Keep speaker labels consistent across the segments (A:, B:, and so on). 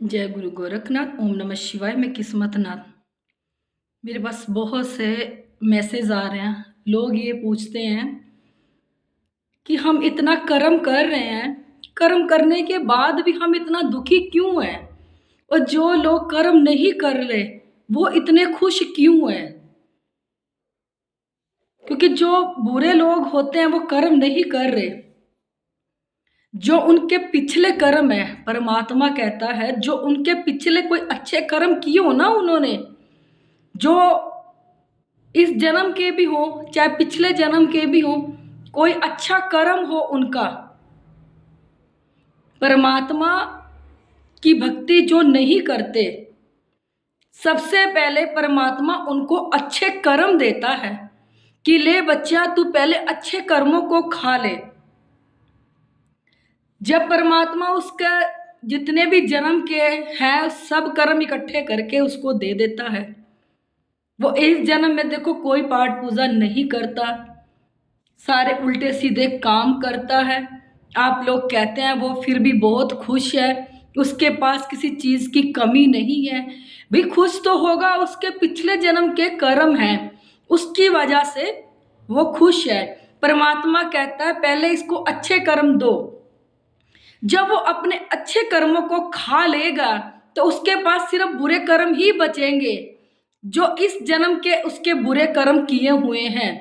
A: जय गुरु गोरखनाथ। ओम नमः शिवाय। मैं किस्मत नाथ। मेरे पास बहुत से मैसेज आ रहे हैं। लोग ये पूछते हैं कि हम इतना कर्म कर रहे हैं, कर्म करने के बाद भी हम इतना दुखी क्यों हैं, और जो लोग कर्म नहीं कर रहे वो इतने खुश क्यों हैं। क्योंकि जो बुरे लोग होते हैं वो कर्म नहीं कर रहे। जो उनके पिछले कर्म है, परमात्मा कहता है जो उनके पिछले कोई अच्छे कर्म किए हो ना उन्होंने, जो इस जन्म के भी हो चाहे पिछले जन्म के भी हो, कोई अच्छा कर्म हो उनका, परमात्मा की भक्ति जो नहीं करते, सबसे पहले परमात्मा उनको अच्छे कर्म देता है कि ले बच्चा तू पहले अच्छे कर्मों को खा ले। जब परमात्मा उसका जितने भी जन्म के हैं सब कर्म इकट्ठे करके उसको दे देता है, वो इस जन्म में देखो कोई पाठ पूजा नहीं करता, सारे उल्टे सीधे काम करता है। आप लोग कहते हैं वो फिर भी बहुत खुश है, उसके पास किसी चीज की कमी नहीं है। भी खुश तो होगा, उसके पिछले जन्म के कर्म हैं उसकी वजह से वो खुश है। परमात्मा कहता है पहले इसको अच्छे कर्म दो। जब वो अपने अच्छे कर्मों को खा लेगा तो उसके पास सिर्फ बुरे कर्म ही बचेंगे, जो इस जन्म के उसके बुरे कर्म किए हुए हैं।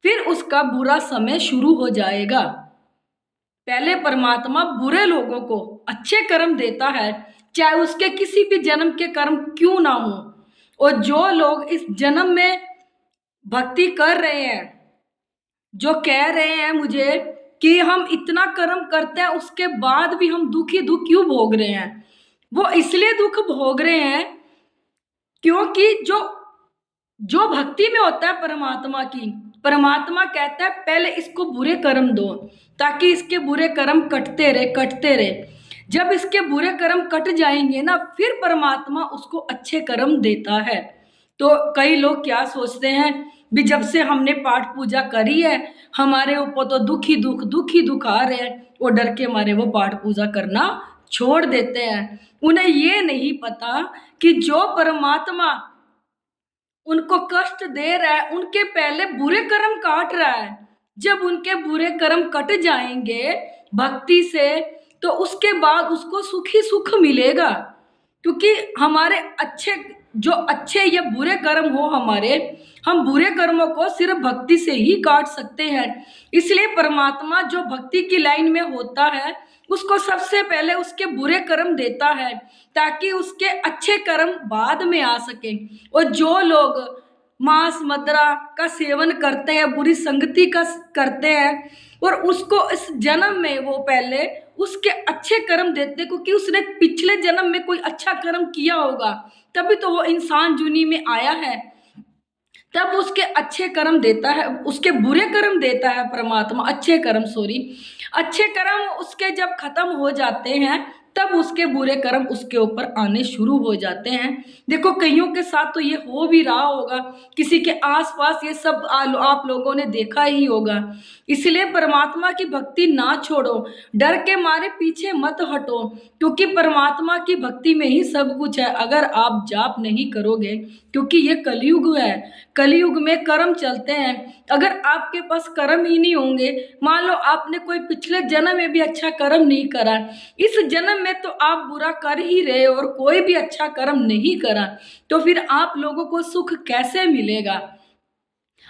A: फिर उसका बुरा समय शुरू हो जाएगा। पहले परमात्मा बुरे लोगों को अच्छे कर्म देता है, चाहे उसके किसी भी जन्म के कर्म क्यों ना हो। और जो लोग इस जन्म में भक्ति कर रहे हैं, जो कह रहे हैं मुझे कि हम इतना कर्म करते हैं उसके बाद भी हम दुख क्यों भोग रहे हैं, वो इसलिए दुख भोग रहे हैं क्योंकि जो जो भक्ति में होता है परमात्मा की, परमात्मा कहता है पहले इसको बुरे कर्म दो ताकि इसके बुरे कर्म कटते रहे। जब इसके बुरे कर्म कट जाएंगे ना, फिर परमात्मा उसको अच्छे कर्म देता है। तो कई लोग क्या सोचते हैं भी जब से हमने पाठ पूजा करी है हमारे ऊपर तो दुख ही दुख आ रहे हैं, वो डर के मारे वो पाठ पूजा करना छोड़ देते हैं। उन्हें ये नहीं पता कि जो परमात्मा उनको कष्ट दे रहा है उनके पहले बुरे कर्म काट रहा है। जब उनके बुरे कर्म कट जाएंगे भक्ति से, तो उसके बाद उसको सुख ही सुख मिलेगा। क्योंकि हमारे अच्छे जो अच्छे या बुरे कर्म हो हमारे, हम बुरे कर्मों को सिर्फ भक्ति से ही काट सकते हैं। इसलिए परमात्मा जो भक्ति की लाइन में होता है उसको सबसे पहले उसके बुरे कर्म देता है ताकि उसके अच्छे कर्म बाद में आ सके। और जो लोग मांस मदिरा का सेवन करते हैं, बुरी संगति का करते हैं, और उसको इस जन्म में वो पहले उसके अच्छे कर्म देते, क्योंकि उसने पिछले जन्म में कोई अच्छा कर्म किया होगा तभी तो वो इंसान जूनी में आया है। तब उसके अच्छे कर्म देता है, उसके बुरे कर्म देता है परमात्मा, अच्छे कर्म सॉरी, अच्छे कर्म उसके जब खत्म हो जाते हैं तब उसके बुरे कर्म उसके ऊपर आने शुरू हो जाते हैं। देखो कईयों के साथ तो ये हो भी रहा होगा, किसी के आसपास ये सब आप लोगों ने देखा ही होगा। इसलिए परमात्मा की भक्ति ना छोड़ो, डर के मारे पीछे मत हटो, क्योंकि परमात्मा की भक्ति में ही सब कुछ है। अगर आप जाप नहीं करोगे, क्योंकि ये कलयुग है, कलयुग में कर्म चलते हैं, अगर आपके पास कर्म ही नहीं होंगे, मान लो आपने कोई पिछले जन्म में भी अच्छा कर्म नहीं करा, इस जन्म में तो आप बुरा कर ही रहे हो और कोई भी अच्छा कर्म नहीं करा, तो फिर आप लोगों को सुख कैसे मिलेगा।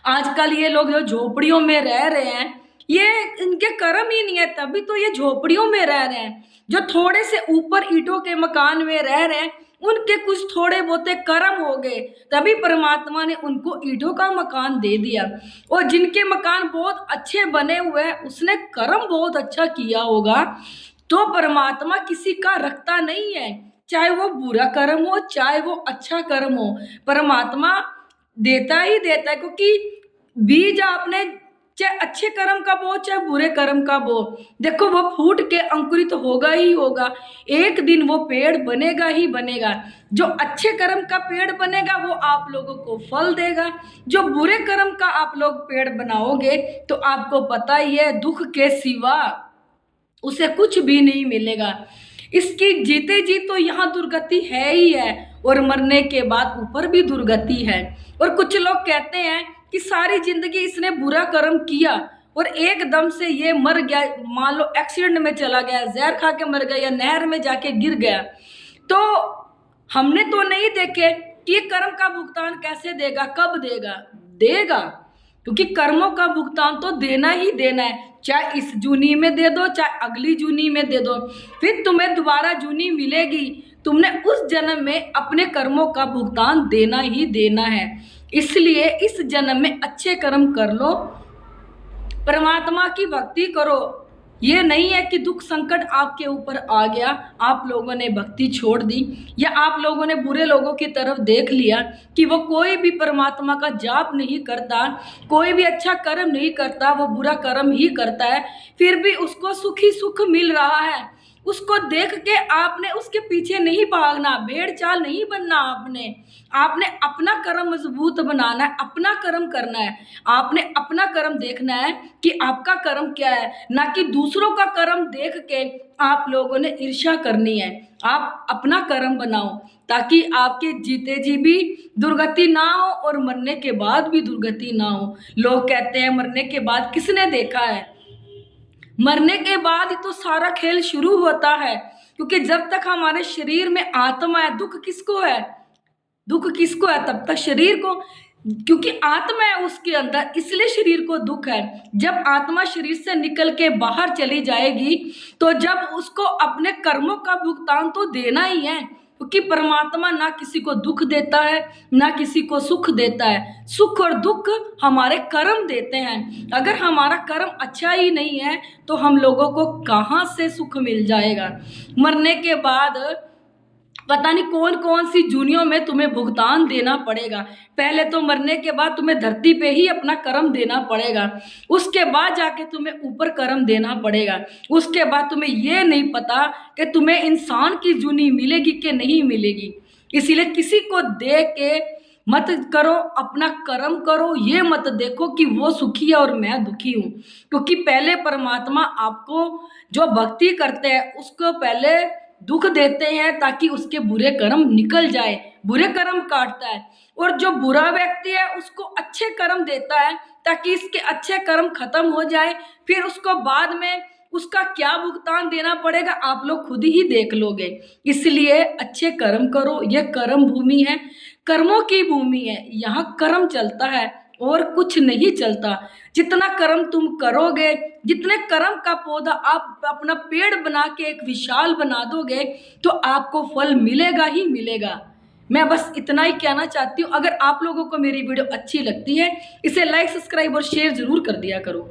A: आजकल ये लोग जो झोपड़ियों में रह रहे हैं, ये इनके कर्म ही नहीं है तभी तो ये झोपड़ियों में रह रहे हैं। जो थोड़े से ऊपर ईंटों के मकान में रह रहे हैं उनके कुछ थोड़े बहुते कर्म हो गए, तभी परमात्मा ने उनको ईंटों का मकान दे दिया। और जिनके मकान बहुत अच्छे बने हुए हैं उसने कर्म बहुत अच्छा किया होगा, तो परमात्मा किसी का रखता नहीं है, चाहे वो बुरा कर्म हो चाहे वो अच्छा कर्म हो, परमात्मा देता ही देता है। क्योंकि बीज आपने चाहे अच्छे कर्म का बो चाहे बुरे कर्म का बो, देखो वो फूट के अंकुरित तो होगा ही होगा, एक दिन वो पेड़ बनेगा ही बनेगा। जो अच्छे कर्म का पेड़ बनेगा वो आप लोगों को फल देगा, जो बुरे कर्म का आप लोग पेड़ बनाओगे तो आपको पता ही है दुख के सिवा उसे कुछ भी नहीं मिलेगा। इसकी जीते जी तो यहाँ दुर्गति है ही है, और मरने के बाद ऊपर भी दुर्गति है। और कुछ लोग कहते हैं कि सारी जिंदगी इसने बुरा कर्म किया और एकदम से ये मर गया, मान लो एक्सीडेंट में चला गया, जहर खा के मर गया या नहर में जाके गिर गया, तो हमने तो नहीं देखे कि ये कर्म का भुगतान कैसे देगा, कब देगा। देगा, क्योंकि कर्मों का भुगतान तो देना ही देना है, चाहे इस जूनी में दे दो चाहे अगली जूनी में दे दो, फिर तुम्हें दोबारा जूनी मिलेगी। तुमने उस जन्म में अपने कर्मों का भुगतान देना ही देना है। इसलिए इस जन्म में अच्छे कर्म कर लो, परमात्मा की भक्ति करो। ये नहीं है कि दुख संकट आपके ऊपर आ गया, आप लोगों ने भक्ति छोड़ दी, या आप लोगों ने बुरे लोगों की तरफ देख लिया कि वो कोई भी परमात्मा का जाप नहीं करता, कोई भी अच्छा कर्म नहीं करता, वो बुरा कर्म ही करता है, फिर भी उसको सुख ही सुख मिल रहा है। उसको देख के आपने उसके पीछे नहीं भागना, भेड़ चाल नहीं बनना। आपने अपना कर्म मजबूत बनाना है, अपना कर्म करना है। आपने अपना कर्म देखना है कि आपका कर्म क्या है, ना कि दूसरों का कर्म देख के आप लोगों ने ईर्ष्या करनी है। आप अपना कर्म बनाओ ताकि आपके जीते जी भी दुर्गति ना हो और मरने के बाद भी दुर्गति ना हो। लोग कहते हैं मरने के बाद किसने देखा है? मरने के बाद ही तो सारा खेल शुरू होता है, क्योंकि जब तक हमारे शरीर में आत्मा है, दुख किसको है? दुख किसको है? तब तक शरीर को, क्योंकि आत्मा है उसके अंदर, इसलिए शरीर को दुख है। जब आत्मा शरीर से निकल के बाहर चली जाएगी तो जब उसको अपने कर्मों का भुगतान तो देना ही है, क्योंकि परमात्मा ना किसी को दुख देता है ना किसी को सुख देता है। सुख और दुख हमारे कर्म देते हैं। अगर हमारा कर्म अच्छा ही नहीं है तो हम लोगों को कहाँ से सुख मिल जाएगा? मरने के बाद पता नहीं कौन कौन सी जूनियों में तुम्हें भुगतान देना पड़ेगा। पहले तो मरने के बाद तुम्हें धरती पे ही अपना कर्म देना पड़ेगा, उसके बाद जाके तुम्हें ऊपर कर्म देना पड़ेगा। उसके बाद तुम्हें ये नहीं पता कि तुम्हें इंसान की जूनी मिलेगी कि नहीं मिलेगी। इसीलिए किसी को देख के मत करो, अपना कर्म करो। ये मत देखो कि वो सुखी है और मैं दुखी हूँ, क्योंकि पहले परमात्मा आपको जो भक्ति करते हैं उसको पहले दुख देते हैं ताकि उसके बुरे कर्म निकल जाए, बुरे कर्म काटता है। और जो बुरा व्यक्ति है उसको अच्छे कर्म देता है ताकि इसके अच्छे कर्म खत्म हो जाए। फिर उसको बाद में उसका क्या भुगतान देना पड़ेगा आप लोग खुद ही देख लोगे। इसलिए अच्छे कर्म करो, यह कर्म भूमि है, कर्मों की भूमि है, यहाँ कर्म चलता है और कुछ नहीं चलता। जितना कर्म तुम करोगे, जितने कर्म का पौधा आप अपना पेड़ बना के एक विशाल बना दोगे तो आपको फल मिलेगा ही मिलेगा। मैं बस इतना ही कहना चाहती हूँ। अगर आप लोगों को मेरी वीडियो अच्छी लगती है इसे लाइक, सब्सक्राइब और शेयर जरूर कर दिया करो।